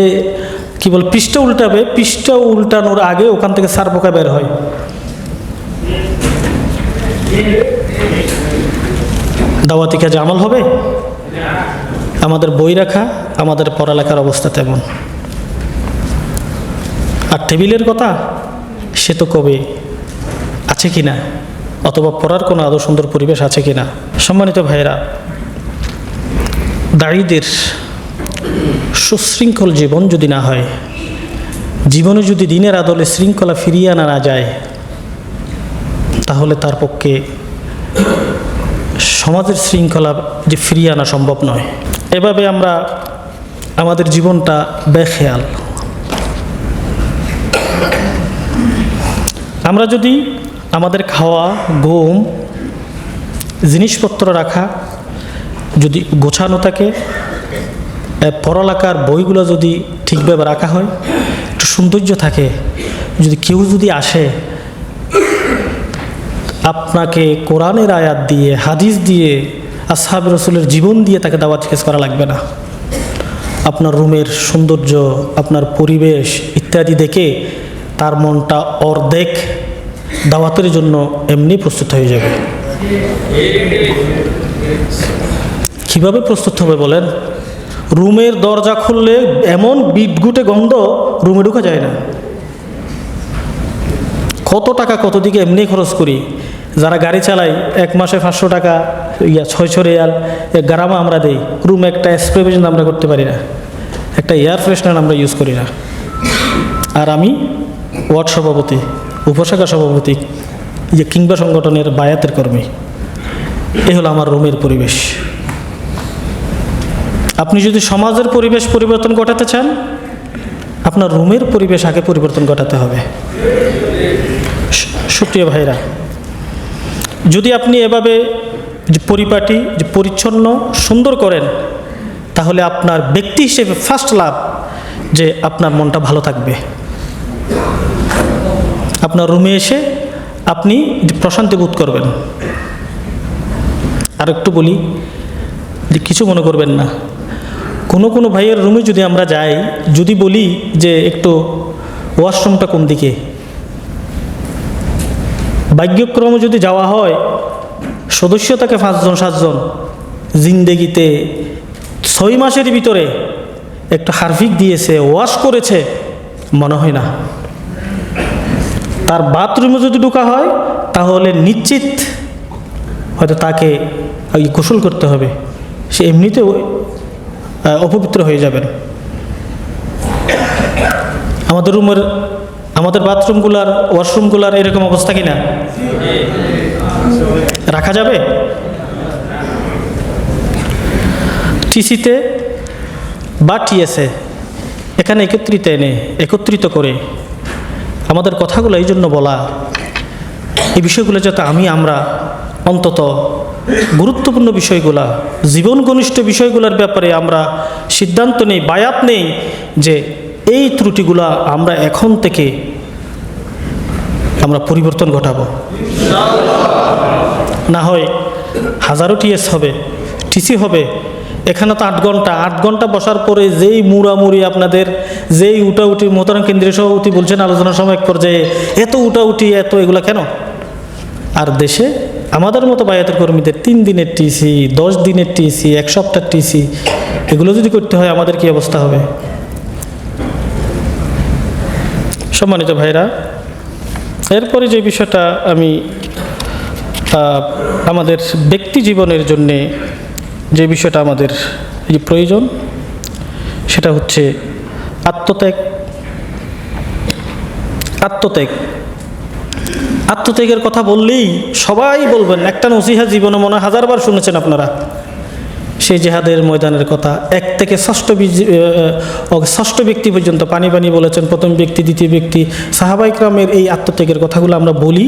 কি বল পৃষ্ঠা উল্টাবে, পৃষ্ঠা উল্টানোর আগে ওখান থেকে সার পোকা বের হয়। দাওয়াতি কাজে আমল হবে? আমাদের বই রাখা, আমাদের পড়ালেখার অবস্থা তেমন। আর টেবিলের কথা, সে তো কবে আছে কি না, অথবা পড়ার কোনো আদৌ সুন্দর পরিবেশ আছে কি না। সম্মানিত ভাইরা, দায়ীদের সুশৃঙ্খল জীবন যদি না হয়, জীবনে যদি দিনের আদলে শৃঙ্খলা ফিরিয়ে আনা না যায়, তাহলে তার পক্ষে সমাজের শৃঙ্খলা যে ফিরিয়ে আনা সম্ভব নয়। এভাবে আমরা আমাদের জীবনটা বেখেয়াল। আমরা যদি আমাদের খাওয়া, ঘুম, জিনিসপত্র রাখা যদি গোছানো থাকে, পড়ালেখার বইগুলো যদি ঠিকভাবে রাখা হয়, একটু সৌন্দর্য থাকে, যদি কেউ যদি আসে আপনাকে কোরআনের আয়াত দিয়ে, হাদিস দিয়ে, আসহাবে রাসূলের জীবন দিয়ে তাকে দাওয়াত জিজ্ঞেস করা লাগবে না। আপনার রুমের সৌন্দর্য, আপনার পরিবেশ ইত্যাদি দেখে তার মনটা অর্ধেক দাওয়াতের জন্য এমনি প্রস্তুত হয়ে যাবে। কিভাবে প্রস্তুত হবে বলেন? রুমের দরজা খুললে এমন বিটগুটে গন্ধ, রুমে ঢোকা যায় না। কত টাকা কত দিকে এমনি খরচ করি। যারা গাড়ি চালাই, এক মাসে 500 টাকা, 600 রিয়াল গ্রামে আমরা দেই। রুমে একটা স্প্রে পর্যন্ত আমরা করতে পারি না, একটা এয়ার ফ্রেশনার আমরা ইউজ করি না। আর আমি ওয়ার্ড সভাপতি, উপশাখা সভাপতি, যে কিংবা সংগঠনের বায়াতের কর্মী। এ হলো আমার রুমের পরিবেশ। আপনি যদি সমাজের পরিবেশ পরিবর্তন ঘটাতে চান, আপনার রুমের পরিবেশ আগে পরিবর্তন ঘটাতে হবে। সুপ্রিয় ভাইরা, যদি আপনি এভাবে যে পরিপাটি, যে পরিচ্ছন্ন, সুন্দর করেন, তাহলে আপনার ব্যক্তি হিসেবে ফার্স্ট লাভ যে আপনার মনটা ভালো থাকবে। আপনার রুমে এসে আপনি প্রশান্তি বোধ করবেন। আর একটু বলি, যে কিছু মনে করবেন না, কোনো কোনো ভাইয়ের রুমে যদি আমরা যাই, যদি বলি যে একটু ওয়াশরুমটা কোন দিকে, ভাগ্যক্রমে যদি যাওয়া হয়, সদস্য থাকে 5জন 7জন, জিন্দেগিতে 6 মাসের ভিতরে একটু হারফিক দিয়েছে, ওয়াশ করেছে মনে হয় না। তার বাথরুমে যদি ঢোকা হয় তাহলে নিশ্চিত হয়তো তাকে গোসল করতে হবে, সে এমনিতে অপবিত্র হয়ে যাবেন। আমাদের বাথরুমগুলার, ওয়াশরুমগুলার এরকম অবস্থা কিনা? রাখা যাবে? টিসিতে বা টিএসএ এখানে একত্রিত করে আমাদের কথাগুলো এই জন্য বলা, এই বিষয়গুলো যাতে আমরা অন্তত গুরুত্বপূর্ণ বিষয়গুলা, জীবন ঘনিষ্ঠ বিষয়গুলোর ব্যাপারে আমরা সিদ্ধান্ত নেই, বায়াত নেই যে এই ত্রুটিগুলা আমরা এখন থেকে আমরা পরিবর্তন ঘটাবো। না হয় হাজারো টিএস হবে, টিসি হবে, এখানে তো 8 ঘন্টা বসার পরে যেই মুড়ামুড়ি আপনাদের, যেই উঠাউঠি, মোহতারাম কেন্দ্রীয় সভাপতি বলছেন আলোচনার সময় এক পর্যায়ে, এত উঠাউঠি, এত এগুলা কেন? আর দেশে আমাদের মতো বায়াতের কর্মীদের 3 দিনের টিসি, 10 দিনের টিসি, 1 সপ্তাহের টিসি, এগুলো যদি করতে হয় আমাদের কি অবস্থা হবে? সম্মানিত ভাইরা, এরপরে যে বিষয়টা আমি আমাদের ব্যক্তি জীবনের জন্যে যে বিষয়টা আমাদের প্রয়োজন, সেটা হচ্ছে আত্মত্যাগের কথা বললেই সবাই বলবেন, একটা নসিহা জীবনে মনে 1000বার শুনেছেন আপনারা, সেই জেহাদের ময়দানের কথা। 1 থেকে 6ষ্ঠ ব্যক্তি পর্যন্ত পানি বলেছেন, প্রথম ব্যক্তি, দ্বিতীয় ব্যক্তি, সাহাবায়ে কেরামের এই আত্মত্যাগের কথাগুলো আমরা বলি।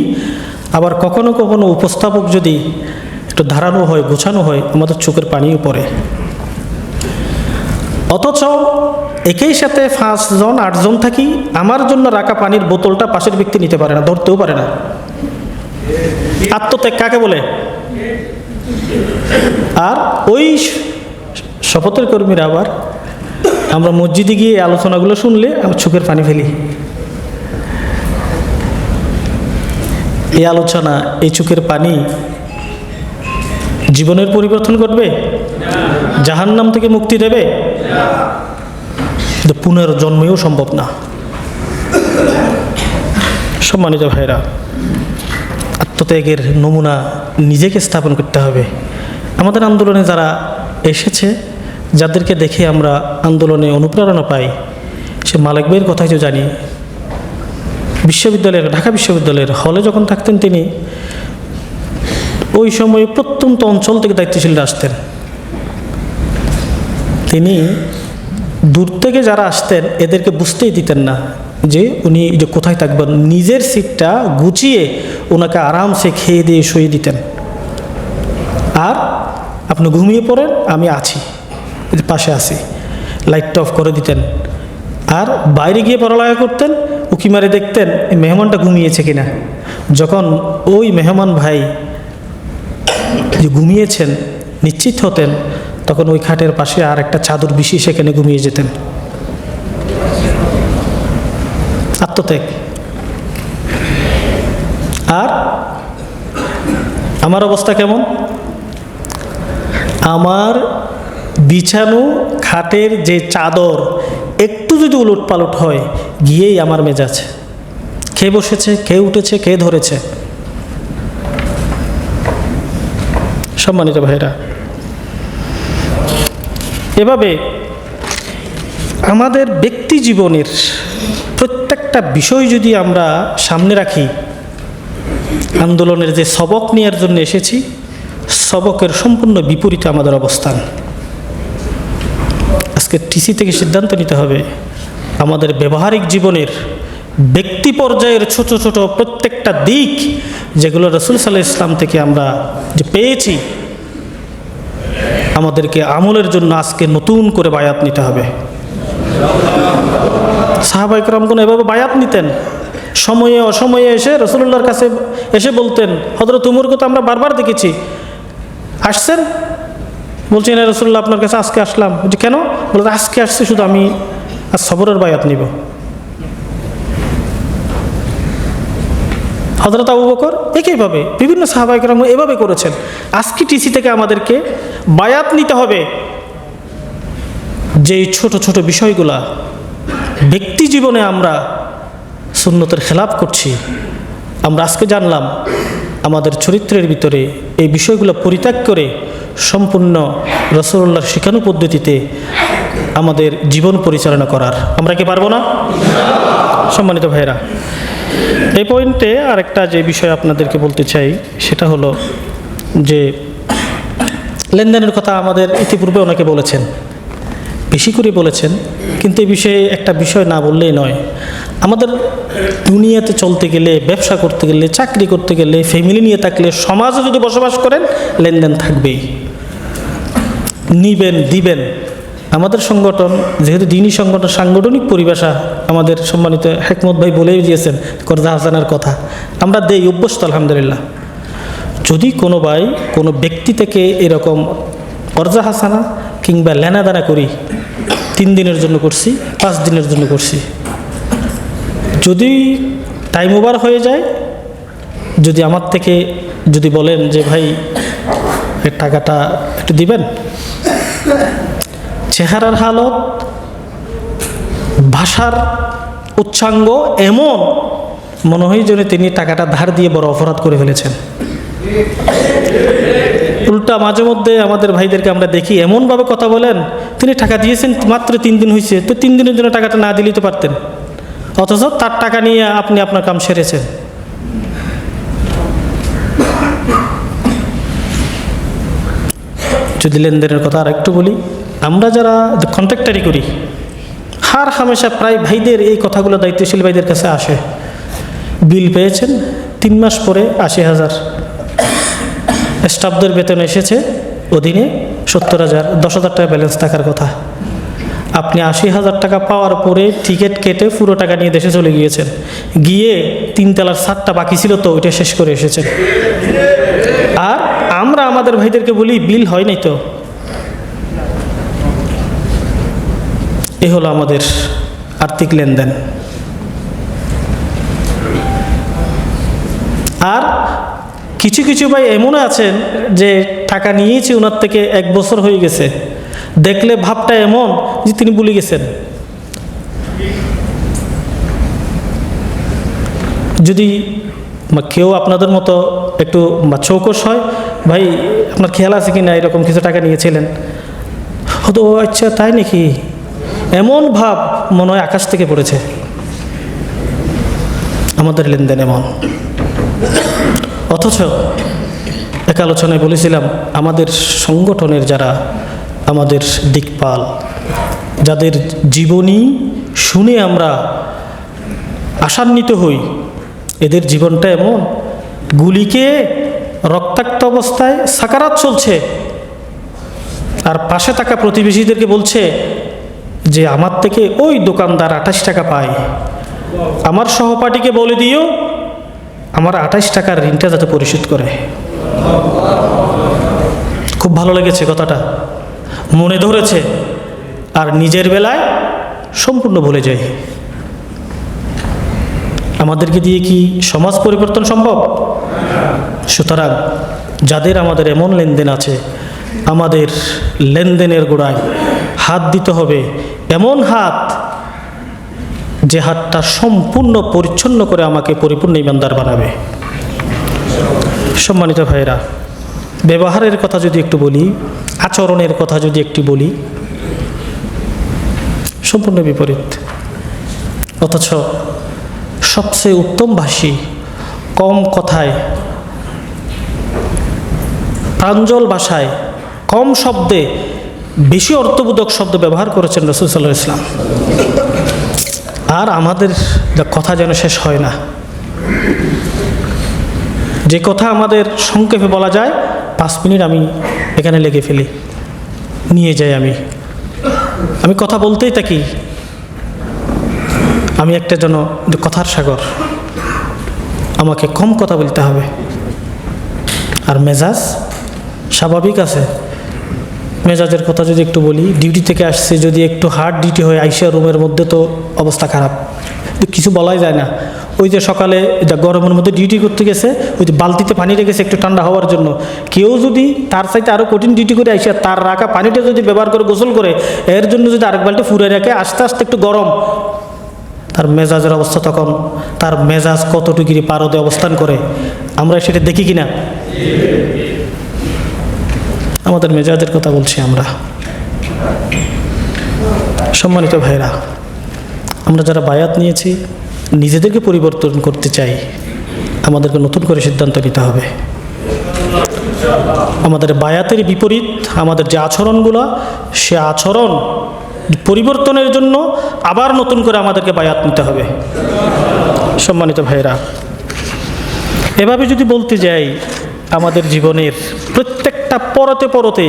আবার কখনো কখনো উপস্থাপক যদি একটু ধারালো হয়, গোছানো হয়, আমাদের চোখের পানিও পড়ে। অথচ একই সাথে 5জন 8জন থাকি, আমার জন্য রাখা পানির বোতলটা পাশের ব্যক্তি নিতে পারে না, ধরতেও পারে না। আত্মত্যাগ কাকে বলে? আর ওই শপথের কর্মীরা আবার আমরা মসজিদে গিয়ে আলোচনাগুলো শুনলে আমার চোখের পানি ফেলি। এই আলোচনা, এই চোখের পানি জীবনের পরিবর্তন করবে? জাহান্নাম থেকে মুক্তি দেবে? কিন্তু পুনর্জন্মেও সম্ভব না। সম্মানিত ভাইরা, আত্মত্যাগের নমুনা নিজেকে স্থাপন করতে হবে। আমাদের আন্দোলনে যারা এসেছে, যাদেরকে দেখে আমরা আন্দোলনে অনুপ্রেরণা পাই, সে মালিক ভাইয়ের কথাই তো জানি। ঢাকা বিশ্ববিদ্যালয়ের হলে যখন থাকতেন তিনি, ওই সময়ে প্রত্যন্ত অঞ্চল থেকে দায়িত্বশীলরা আসতেন। তিনি দূর থেকে যারা আসতেন এদেরকে বুঝতেই দিতেন না যে উনি যে কোথায় থাকবেন। নিজের সিটটা গুছিয়ে ওনাকে আরামসে খেয়ে দিয়ে শুয়ে দিতেন, আর আপনি ঘুমিয়ে পড়েন, আমি আছি, পাশে আছি, লাইটটা অফ করে দিতেন। আর বাইরে গিয়ে পড়ালেখা করতেন, উকি মারে দেখতেন এই মেহমানটা ঘুমিয়েছে কিনা। যখন ওই মেহমান ভাই যে ঘুমিয়েছেন নিশ্চিত হতেন, তখন ওই খাটের পাশে আর একটা চাদর বিছিয়ে সেখানে ঘুমিয়ে যেতেন। আত্মত্যাগ। আর আমার অবস্থা কেমন? আমার বিছানো খাটের যে চাদর একটু যদি উলট পালট হয়, গিয়েই আমার মেজাজ, কে বসেছে, কে উঠেছে, কে ধরেছে। সম্মানিত ভাইরা, এভাবে আমাদের ব্যক্তি জীবনের প্রত্যেকটা বিষয় যদি আমরা সামনে রাখি, আন্দোলনের যে সবক নেওয়ার জন্য এসেছি, সবকের সম্পূর্ণ বিপরীতে আমাদের অবস্থান। আজকে টিসি থেকে সিদ্ধান্ত নিতে হবে আমাদের ব্যবহারিক জীবনের ব্যক্তি পর্যায়ের ছোট ছোট প্রত্যেকটা দিক, যেগুলো রাসূল সাল্লাল্লাহু আলাইহি ওয়াসাল্লাম থেকে আমরা যে পেয়েছি, আমাদেরকে আমলের জন্য আজকে নতুন করে বায়াত নিতে হবে। সাহাবায়ে কেরামগণ এভাবে বায়াত নিতেন। সময়ে অসময়ে এসে রাসূলুল্লাহর কাছে এসে বলতেন, হযরত উমরকে তো আমরা বারবার দেখেছি, আসছেন? বলছি না রাসূলুল্লাহ, আপনার কাছে আজকে আসলাম। বলছি কেন? বলছে আজকে আসছে শুধু আমি আর সবরের বায়াত নিব। হযরত আবু বকর একইভাবে, বিভিন্ন সাহাবায়ে কেরাম এভাবে করেছেন। আজকে টিসি থেকে আমাদেরকে বায়াত নিতে হবে। যেই ছোট ছোট বিষয়গুলা ব্যক্তি জীবনে আমরা সুন্নতের খেলাফ করছি, আমরা আজকে জানলাম আমাদের চরিত্রের ভিতরে এই বিষয়গুলো পরিত্যাগ করে সম্পূর্ণ রাসূলুল্লাহর শিখানো পদ্ধতিতে আমাদের জীবন পরিচালনা করার। আমরা কি পারবো না? সম্মানিত ভাইরা, এই পয়েন্টে আরেকটা যে বিষয় আপনাদেরকে বলতে চাই সেটা হলো যে লেনদেনের কথা আমাদের ইতিপূর্বে অনেকে বলেছেন, বেশি করে বলেছেন, কিন্তু এই বিষয়ে একটা বিষয় না বললেই নয়। আমাদের দুনিয়াতে চলতে গেলে, ব্যবসা করতে গেলে, চাকরি করতে গেলে, ফ্যামিলি নিয়ে থাকলে, সমাজে যদি বসবাস করেন, লেনদেন থাকবেই। নিবেন, দিবেন। আমাদের সংগঠন যেহেতু দিনী সংগঠন, সাংগঠনিক পরিভাষা আমাদের সম্মানিত হেকমত ভাই বলেই দিয়েছেন কর্জা হাসানার কথা, আমরা দেই, অভ্যস্ত আলহামদুলিল্লাহ। যদি কোনো ভাই কোনো ব্যক্তি থেকে এরকম কর্জা হাসানা কিংবা লেনাদানা করি, 3 দিনের জন্য করছি, 5 দিনের জন্য করছি, যদি টাইম ওভার হয়ে যায়, যদি আমার থেকে যদি বলেন যে ভাই এই টাকাটা একটু দিবেন, চেহারার হালত, ভাষার উচ্চাঙ্গ এমন মনে হয় যেন তিনি টাকাটা ধার দিয়ে বড় অপরাধ করে ফেলেছেন। উল্টা মাঝে মধ্যে আমাদের ভাইদেরকে আমরা দেখি এমনভাবে কথা বলেন, তিনি টাকা দিয়েছেন মাত্র 3 দিন হয়েছে, তো 3 দিনের জন্য টাকাটা না দিলেই তো পারতেন, অথচ তার টাকা নিয়ে আপনি আপনার কাম সেরেছেন। যদি লেনদেনের কথা আর একটু বলি, আমরা যারা কন্ট্রাক্টারি করি, হার হামেশা প্রায় ভাইদের এই কথাগুলো দায়িত্বশীল ভাইদের কাছে আসে। বিল পেয়েছেন 3 মাস পরে 80,000, স্টাফদের বেতন এসেছে অধীনে 70,000, 10,000 টাকা ব্যালেন্স থাকার কথা। আপনি 80,000 টাকা পাওয়ার পরে টিকিট কেটে পুরো টাকা নিয়ে দেশে চলে গিয়েছেন, গিয়ে 3 তলার ছাদটা বাকি ছিল তো ওইটা শেষ করে এসেছেন। আর আমরা আমাদের ভাইদেরকে বলি বিল হয় নাই তো। এ হলো আমাদের আর্থিক লেনদেন। আর কিছু কিছু ভাই এমন আছেন যে টাকা নিয়েছি ওনার থেকে 1 বছর হয়ে গেছে, দেখলে ভাবটা এমন যে তিনি ভুলে গেছেন। যদি কেউ আপনাদের মতো একটু চৌকস হয়, ভাই আপনার খেয়াল আছে কি না এরকম কিছু টাকা নিয়েছিলেন, হয়তো ও আচ্ছা তাই নাকি, এমন ভাব মনে হয় আকাশ থেকে পড়েছে। আমাদের লেনদেন এমন। অথচ এক আলোচনায় বলেছিলাম আমাদের সংগঠনের যারা আমাদের দিকপাল, যাদের জীবনী শুনে আমরা আশান্বিত হই, এদের জীবনটা এমন, গুলিকে রক্তাক্ত অবস্থায় সাকারাত চলছে, আর পাশে থাকা প্রতিবেশীদেরকে বলছে যে আমার থেকে ওই দোকানদার 28 টাকা পায়, আমার সহপাঠীকে বলে দিও আমার 28 টাকার ঋণটা যাতে পরিশোধ করে। খুব ভালো লেগেছে কথাটা, মনে ধরেছে। আর নিজের বেলায় সম্পূর্ণ ভুলে যায়। আমাদেরকে দিয়ে কি সমাজ পরিবর্তন সম্ভব? সুতরাং যাদের আমাদের এমন লেনদেন আছে, আমাদের লেনদেনের গোড়ায় হাত দিতে হবে, এমন হাত যে হাতটা সম্পূর্ণ পরিচ্ছন্ন করে আমাকে পরিপূর্ণ ইমানদার বানাবে। সম্মানিত ভাইরা, ব্যবহারের কথা যদি একটু বলি, আচরণের কথা যদি একটু বলি, সম্পূর্ণ বিপরীত। অথচ সবচেয়ে উত্তম ভাষী, কম কথায়, প্রাঞ্জল ভাষায়, কম শব্দে বেশি অর্থবোধক শব্দ ব্যবহার করেছেন রাসূল সাল্লাল্লাহু আলাইহি ওয়াসাল্লাম। আর আমাদের কথা যেন শেষ হয় না। যে কথা আমাদের সংক্ষেপে বলা যায় 5 মিনিট আমি এখানে লেগে ফেলি, নিয়ে যাই। আমি কথা বলতেই থাকি। আমি একটা যেন কথার সাগর, আমাকে কম কথা বলতে হবে। আর মেজাজ স্বাভাবিক আছে। মেজাজের কথা যদি একটু বলি, ডিউটি থেকে আসছে, যদি একটু হার্ড ডিউটি হয়, আইসা রুমের মধ্যে তো অবস্থা খারাপ, কিছু বলাই যায় না। ওই যে সকালে গরমের মধ্যে ডিউটি করতে গেছে, ওই যে বালতিতে পানি রেখেছে একটু ঠান্ডা হওয়ার জন্য, কেউ যদি তার সাথে আরও কঠিন ডিউটি করে আইসা তার রাখা পানিটা যদি ব্যবহার করে গোসল করে, এর জন্য যদি আরেক বালতি ফুরে রাখে, আস্তে আস্তে একটু গরম, তার মেজাজের অবস্থা তখন, তার মেজাজ কত ডিগ্রি পারদে অবস্থান করে আমরা সেটা দেখি কিনা? আমাদের মেজাজের কথা বলছি আমরা। সম্মানিত ভাইরা, আমরা যারা বায়াত নিয়েছি, নিজেদেরকে পরিবর্তন করতে চাই, আমাদেরকে নতুন করে সিদ্ধান্ত নিতে হবে। আমাদের বায়াতের বিপরীত আমাদের যে আচরণগুলো, সে আচরণ পরিবর্তনের জন্য আবার নতুন করে আমাদেরকে বায়াত নিতে হবে। সম্মানিত ভাইরা, এভাবে যদি বলতে যাই, আমাদের জীবনের প্রত্যেকটা পরতে পরতে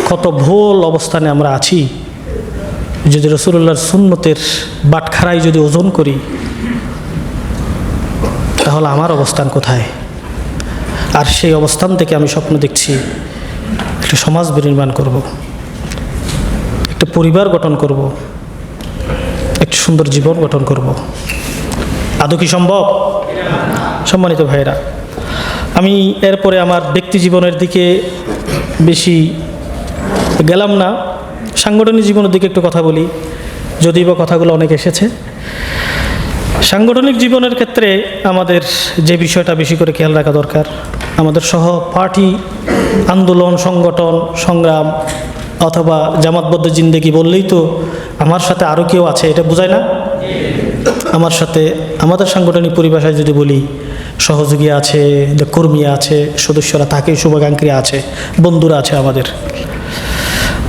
কত ভুল অবস্থানে আমরা আছি। যদি রাসূলুল্লাহর সুন্নতের বাটখারায় যদি ওজন করি, তাহলে আমার অবস্থান কোথায়? আর সেই অবস্থান থেকে আমি স্বপ্ন দেখছি একটা সমাজ বিনির্মাণ করব, একটা পরিবার গঠন করব, একটা সুন্দর জীবন গঠন করব। আদৌ কি সম্ভব? সম্মানিত ভাইরা, আমি এরপরে আমার ব্যক্তি জীবনের দিকে বেশি গেলাম না, সাংগঠনিক জীবনের দিকে একটু কথা বলি, যদিও বা কথাগুলো অনেক এসেছে। সাংগঠনিক জীবনের ক্ষেত্রে আমাদের যে বিষয়টা বেশি করে খেয়াল রাখা দরকার, আমাদের সহপাঠী আন্দোলন, সংগঠন, সংগ্রাম অথবা জামাতবদ্ধ জিন্দেগি বললেই তো আমার সাথে আরও কেউ আছে, এটা বোঝায় না? আমার সাথে, আমাদের সাংগঠনিক পরিভাষায় যদি বলি, সহযোগী আছে, কর্মী আছে, সদস্যরা থাকে, শুভাকাঙ্ক্ষী আছে, বন্ধুরা আছে।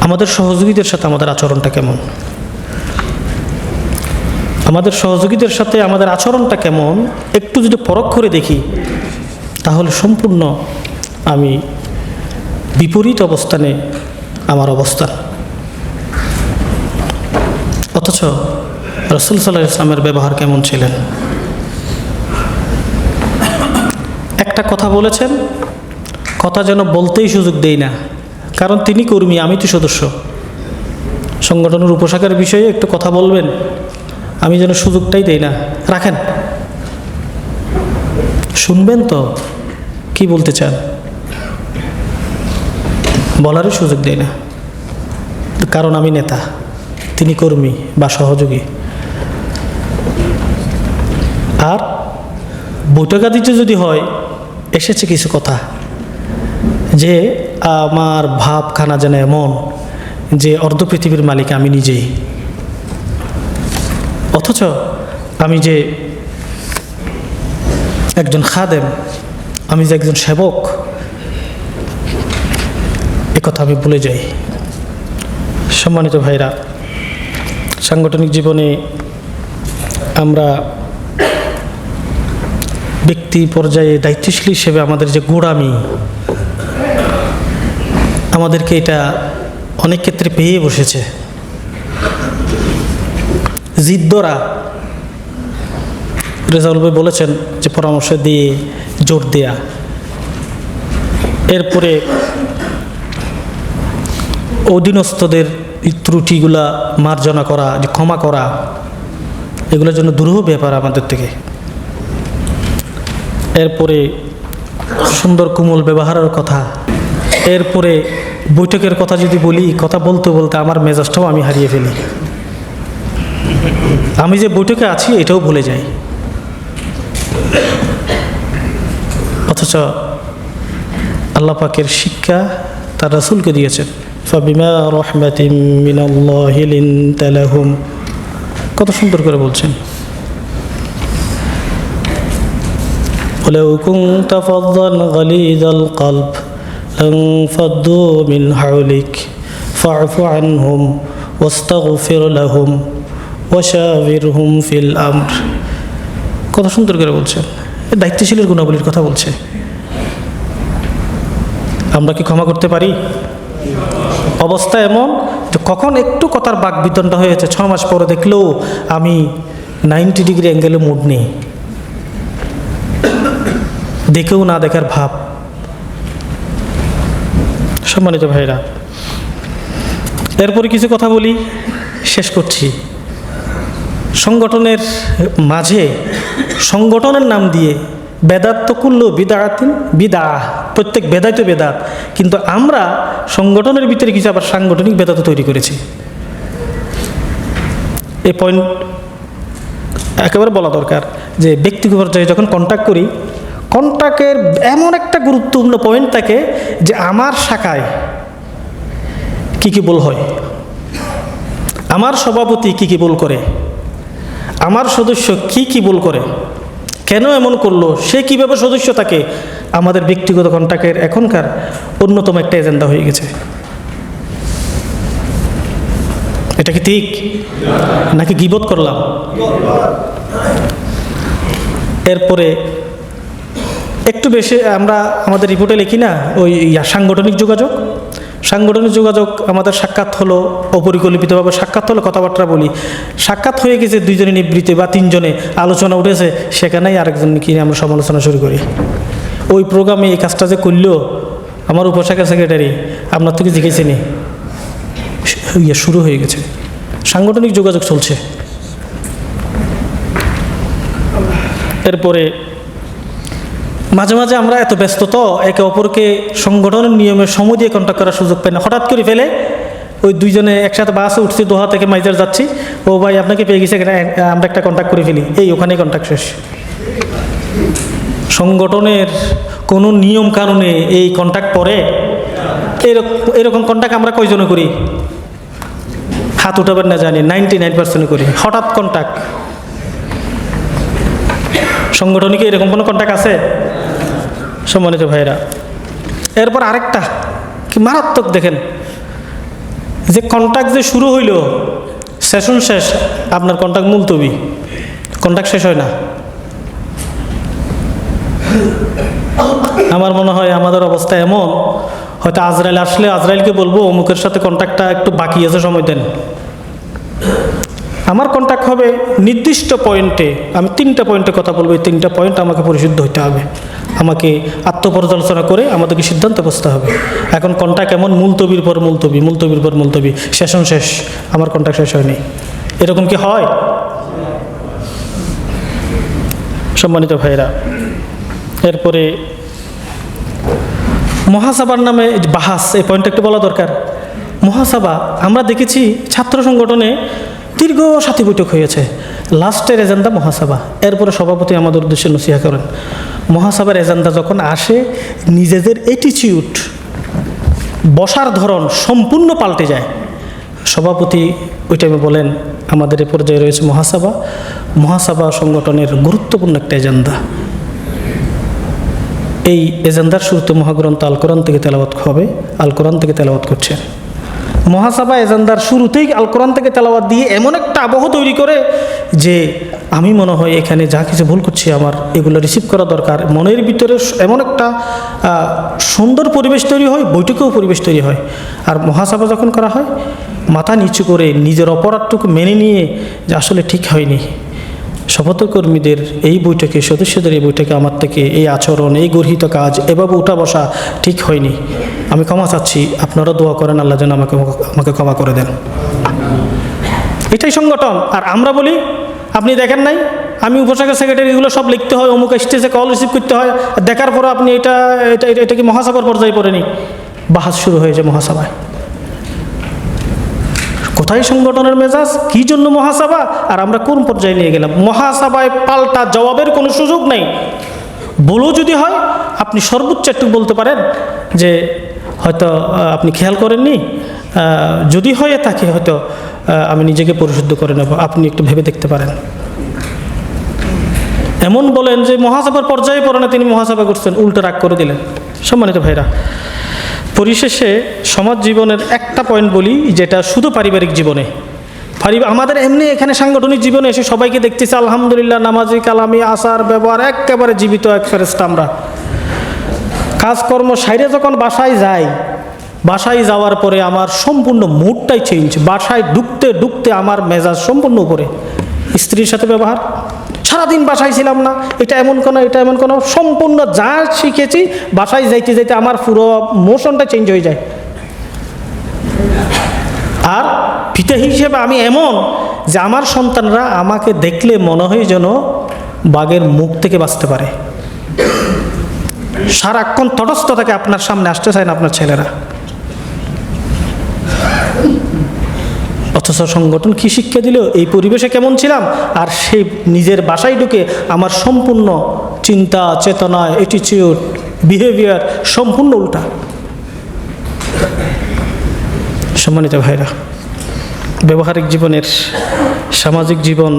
আমাদের সহযোগীদের সাথে আমাদের আচরণটা কেমন? আমাদের সহযোগীদের সাথে আমাদের আচরণটা কেমন একটু যদি পরখ করে দেখি, তাহলে সম্পূর্ণ আমি বিপরীত অবস্থানে আমার অবস্থান। অথচ রাসূল সাল্লাল্লাহু আলাইহি ওয়াসাল্লামের ব্যবহার কেমন ছিলেন? একটা কথা বলেছেন, কথা যেন বলতেই সুযোগ দেই না, কারণ তিনি কর্মী, আমি তো সদস্য। সংগঠনের উপশাখার বিষয়ে একটু কথা বলবেন, আমি যেন সুযোগটাই দেই না। রাখেন, শুনবেন তো কি বলতে চান, বলারই সুযোগ দেই না, কারণ আমি নেতা, তিনি কর্মী বা সহযোগী। আর বৈঠকাদিতে যদি হয়, এসেছে কিছু কথা যে আমার ভাবখানা যেন এমন যে অর্ধ পৃথিবীর মালিক আমি নিজেই, অথচ আমি যে একজন খাদেম, আমি যে একজন সেবক, একথা আমি ভুলে যাই। সম্মানিত ভাইরা, সাংগঠনিক জীবনে আমরা ব্যক্তি পর্যায়ে দায়িত্বশীল হিসেবে আমাদের যে গোড়ামি, আমাদেরকে এটা অনেক ক্ষেত্রে পেয়ে বসেছে। জিদ্দরা, রেজাউল ভাই বলেছেন যে পরামর্শ দিয়ে জোর দেয়া, এরপরে অধীনস্থদের ত্রুটিগুলা মার্জনা করা, যে ক্ষমা করা, এগুলোর জন্য দুরূহ ব্যাপার আমাদের থেকে। এরপরে সুন্দর কোমল ব্যবহারের কথা, এরপরে বৈঠকের কথা যদি বলি, কথা বলতে বলতে আমার মেজাজটাও আমি হারিয়ে ফেলি, আমি যে বৈঠকে আছি এটাও ভুলে যাই। অথচ আল্লাহ পাকের শিক্ষা তার রাসূলকে দিয়েছেন, ফাবিমা রাহমাতিম মিনাল্লাহি লিনতা লাহুম, কত সুন্দর করে বলছেন, ওয়ালাউ কুনতা ফাযযান গালিযাল কলব লানফাদ্দু মিন হাওলিক ফা'ফু আনহুম ওয়াস্তাগফির লাহুম ওয়াশাবিরহুম ফিল আমর। কত সুন্দর করে বলছেন, দায়িত্বশীলের গুণাবলীর কথা বলছে। আমরা কি ক্ষমা করতে পারি? অবস্থা এমন যে কখন একটু কথার বাকবিতণ্ডা হয়েছে, 6 মাস পরে দেখলেও আমি 90 ডিগ্রি অ্যাঙ্গেলে মুড নেই, দেখেও না দেখার ভাব, সম্মানিত ভাইরা, এরপরে কিছু কথা বলি, শেষ করছি। সংগঠনের মাঝে সংগঠনের নাম দিয়ে বেদাত তো কুল্লু বিদাতিন বিদা, প্রত্যেক বেদাই তো বেদাত, কিন্তু আমরা সংগঠনের ভিতরে কিছু আবার সাংগঠনিক বেদাত তৈরি করেছি। এই পয়েন্ট একেবারে বলা দরকার যে ব্যক্তিগত পর্যায়ে যখন কন্ট্যাক্ট করি, কন্ট্যাক্টের এমন একটা গুরুত্বপূর্ণ পয়েন্ট থাকে যে আমার শাখায় কী কী ভুল হয়, আমার সভাপতি কী কী ভুল করে, আমার সদস্য কী কী ভুল করে, কেন এমন করলো, সে কীভাবে সদস্য থাকে। আমাদের ব্যক্তিগত কন্ট্যাক্টের এখনকার অন্যতম একটা এজেন্ডা হয়ে গেছে। এটা কি ঠিক নাকি গীবত করলাম? এরপরে একটু বেশি আমরা আমাদের রিপোর্টে লিখি না ওই সাংগঠনিক যোগাযোগ। সাংগঠনিক যোগাযোগ আমাদের সাক্ষাৎ হলো, অপরিকল্পিতভাবে সাক্ষাৎ হলো, কথাবার্তা বলি, সাক্ষাৎ হয়ে গেছে, দুইজনে নিবৃত্তি বা তিনজনে আলোচনা উঠেছে, সেখানেই আরেকজন কিনে আমরা সমালোচনা শুরু করি। ওই প্রোগ্রামে এই কাজটা যে করলো আমার উপশাখা সেক্রেটারি, আপনার থেকে জিজ্ঞেসিনি, শুরু হয়ে গেছে। সাংগঠনিক যোগাযোগ চলছে। এরপরে মাঝে মাঝে আমরা এত ব্যস্ত তো একে অপরকে সংগঠনের নিয়মে সময় দিয়ে কন্ট্যাক্ট করার সুযোগ পাই না। হঠাৎ করে ফেলে ওই দুইজনে একসাথে বাসে উঠছি, দোহা থেকে মাইজার যাচ্ছি, ও ভাই আপনাকে পেয়ে গেছে, এখানে আমরা একটা কন্ট্যাক্ট করে ফেলি, এই ওখানেই কন্ট্যাক্ট শেষ। সংগঠনের কোনো নিয়ম কানুনে এই কন্ট্যাক্ট পড়ে? এরকম কন্ট্যাক্ট আমরা কয়জনে করি? হাত উঠাবেন না জানি, 99% করি। হঠাৎ কন্ট্যাক্ট সংগঠনিকে এরকম কোনো কন্ট্যাক্ট আছে? সম্মানিত ভাইরা, এরপর আরেকটা কি মারাত্মক দেখেন, যে কন্ট্যাক্ট যে শুরু হইল, সেশন শেষ, আপনার কন্ট্যাক্ট মুলতবি, কন্ট্যাক্ট শেষ হয় না। আমার মনে হয় আমাদের অবস্থা এমন, হয়তো আজরাইল আসলে আজরাইলকে বলবো অমুকের সাথে কন্ট্যাক্টটা একটু বাকি আছে, সময় দেন। আমার কন্ট্যাক্ট হবে নির্দিষ্ট পয়েন্টে, আমি 3টা পয়েন্টে কথা বলবো, এই 3টা পয়েন্ট আমাকে পরিশুদ্ধ হতে হবে, আমাকে আত্মপর্যালোচনা করে আমাদেরকে সিদ্ধান্তে বসতে হবে। এখন কন্ট্যাক্ট এমন মুলতবির পর মুলতবি, মুলতবির পর মুলতবি, সেশন শেষ, আমার কন্ট্যাক্ট শেষ হয়নি। এরকম কি হয়? সম্মানিত ভাইরা, এরপরে মহাসভার নামে বাহাস, এই পয়েন্টটা একটু বলা দরকার। মহাসভা আমরা দেখেছি ছাত্র সংগঠনে দীর্ঘ সাথী বৈঠক হয়েছে, লাস্টের এজেন্ডা মহাসভা। এরপরে সভাপতি আমাদের উদ্দেশ্যে নসিহা করেন, মহাসভার এজেন্ডা যখন আসে নিজেদের অ্যাটিটিউড, বসার ধরন সম্পূর্ণ পাল্টে যায়। সভাপতি ওই টাইমে বলেন আমাদের এ পর্যায়ে রয়েছে মহাসভা, মহাসভা সংগঠনের গুরুত্বপূর্ণ একটা এজেন্ডা। এই এজেন্ডার শুরুতে মহাগ্রন্থ আল কোরআন থেকে তেলাওয়াত হবে, আল কোরআন থেকে তেলাওয়াত করছেন। মহাসভা এজেন্ডার শুরুতেই আল কোরআন থেকে তেলাওয়াত দিয়ে এমন একটা আবহ তৈরি করে যে আমি মনে হয় এখানে যা কিছু ভুল করছি আমার এগুলো রিসিভ করা দরকার। মনের ভিতরে এমন একটা সুন্দর পরিবেশ তৈরি হয়, বৈঠকেও পরিবেশ তৈরি হয়। আর মহাসভা যখন করা হয় মাথা নিচু করে নিজের অপরাধটুকু মেনে নিয়ে যে আসলে ঠিক হয়নি, শপথকর্মীদের এই বৈঠকে, সদস্যদের এই বৈঠকে আমার থেকে এই আচরণ, এই গর্হিত কাজ, এভাবে উঠা বসা ঠিক হয়নি, আমি ক্ষমা চাচ্ছি, আপনারা দোয়া করেন আল্লাহ যেন আমাকে ক্ষমা করে দেন। এটাই সংগঠন। আর আমরা বলি আপনি দেখেন নাই, আমি উপশাখা সেক্রেটারি, এগুলো সব লিখতে হয়, অমুক স্টেজে কল রিসিভ করতে হয়, দেখার পরে আপনি এটা কি মহাসভার পর্যায়ে পড়েনি? বাহাস শুরু হয়েছে মহাসভায়। কোথায় সংগঠনের মেজাজ? কী জন্য মহাসভা? আর আমরা কোন পর্যায়ে নিয়ে গেলাম? মহাসভায় পাল্টা জবাবের কোনো সুযোগ নেই। বলো যদি হয় আপনি সর্বোচ্চ একটু বলতে পারেন যে হয়তো আপনি খেয়াল করেননি, যদি হয়ে থাকে হয়তো আমি নিজেকে পরিশুদ্ধ করে নেব, আপনি একটু ভেবে দেখতে পারেন। এমন বলেন যে মহাসভার পর্যায়ে পড়ে না, তিনি মহাসভা করছেন, উল্টো রাগ করে দিলেন। সম্মানিত ভাইরা, পরিশেষে সমাজ জীবনের একটা পয়েন্ট বলি, যেটা শুধু পারিবারিক জীবনে, আমাদের এমনি এখানে সাংগঠনিক জীবনে এসে সবাইকে দেখতেছি আলহামদুলিল্লাহ নামাজি, কালামি, আসার ব্যবহার একেবারে জীবিত এক ফেরেশতা। আমরা কাজকর্ম সাইরে যখন বাসায় যাই, বাসায় যাওয়ার পরে আমার সম্পূর্ণ মুডটাই চেঞ্জ। বাসায় ঢুকতে ঢুকতে আমার মেজাজ সম্পূর্ণ উপরে। স্ত্রীর সাথে ব্যবহার, সারাদিন বাসায় ছিলাম না, এটা এমন কোনো, এটা এমন কোনো, সম্পূর্ণ যা শিখেছি বাসায় যাইতে যাইতে আমার পুরো মোশনটা চেঞ্জ হয়ে যায়। আর পিতা হিসেবে আমি এমন যে আমার সন্তানরা আমাকে দেখলে মনে হয় যেন বাঘের মুখ থেকে বাঁচতে পারে। সারাক্ষণ তটস্থ থাকে, আপনার সামনে আসতে চায় না আপনার ছেলেরা। অথচ সংগঠন কি শিক্ষা দিল, এই পরিবেশে কেমন ছিলাম, আর সেই নিজের বাসায় ঢুকে আমার সম্পূর্ণ চিন্তা চেতনা অ্যাটিটিউড বিহেভিয়ার সম্পূর্ণ উল্টা। সম্মানিত ভাইরা, ব্যবহারিক জীবনের সামাজিক জীবন,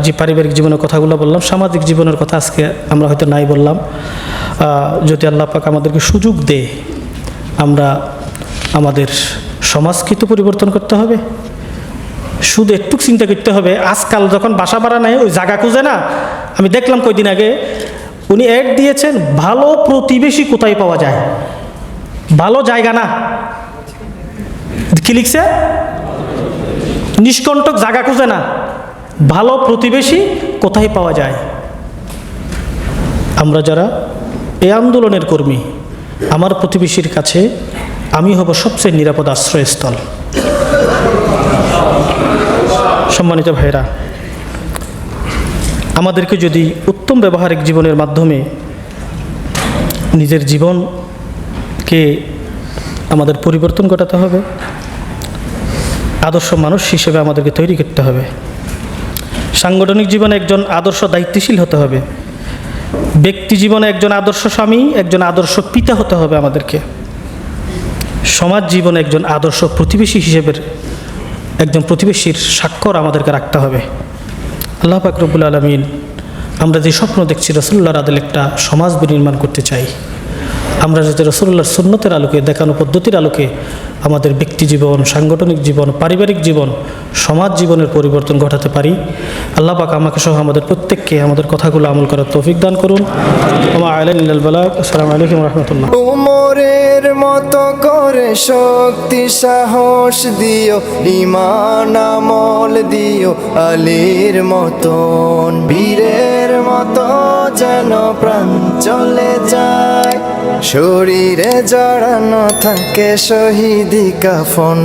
যে পারিবারিক জীবনের কথাগুলো বললাম, সামাজিক জীবনের কথা আজকে আমরা হয়তো নাই বললাম। যদি আল্লাহ পাক আমাদেরকে সুযোগ দেয়, আমরা আমাদের সমাজকে তো পরিবর্তন করতে হবে। শুধু একটু চিন্তা করতে হবে, আজকাল যখন বাসা ভাড়া নেয় ওই জায়গা খুঁজে না। আমি দেখলাম কয়দিন আগে উনি অ্যাড দিয়েছেন, ভালো প্রতিবেশী কোথায় পাওয়া যায়, ভালো জায়গা না, কি লিখছে, নিষ্কণ্টক জায়গা খুঁজে না, ভালো প্রতিবেশী কোথায় পাওয়া যায়। আমরা যারা এই আন্দোলনের কর্মী, আমার প্রতিবেশীর কাছে আমি হব সবচেয়ে নিরাপদ আশ্রয়স্থল। সম্মানিত ভাইরা, আমাদেরকে যদি উত্তম ব্যবহারিক জীবনের মাধ্যমে নিজের জীবনকে আমাদের পরিবর্তন ঘটাতে হবে, আদর্শ মানুষ হিসেবে আমাদেরকে তৈরি করতে হবে। সাংগঠনিক জীবনে একজন আদর্শ দায়িত্বশীল হতে হবে, ব্যক্তি জীবনে একজন আদর্শ স্বামী, একজন আদর্শ পিতা হতে হবে আমাদেরকে। সমাজ জীবনে একজন আদর্শ প্রতিবেশী হিসেবে একজন প্রতিবেশীর স্বাক্ষর আমাদেরকে রাখতে হবে। আল্লাহ পাক রব্বুল আলামিন, আমরা যে স্বপ্ন দেখছি রাসূলুল্লাহর আদলে একটা সমাজ বিনির্মাণ করতে চাই, আমরা যাতে রাসূলুল্লাহর সুন্নতের আলোকে, দেখানো পদ্ধতির আলোকে আমাদের ব্যক্তি জীবন, সাংগঠনিক জীবন, পারিবারিক জীবন, সমাজ জীবনের পরিবর্তন ঘটাতে পারি। আল্লাহ পাক আমাকে সহ আমাদের প্রত্যেককে আমাদের কথাগুলো আমল করার তৌফিক দান করুন। ওয়া আলাইনা ইল্লাল বালাগ। আসসালামু আলাইকুম ওয়া রাহমাতুল্লাহ। উমরের মতো করে শক্তি সাহস দিও, ঈমান আমল দিও আলীর মতন, বীরের মতো যেন প্রাণ চলে যায়, শরীরে জড়ানো থাকে শহীদি কাফন।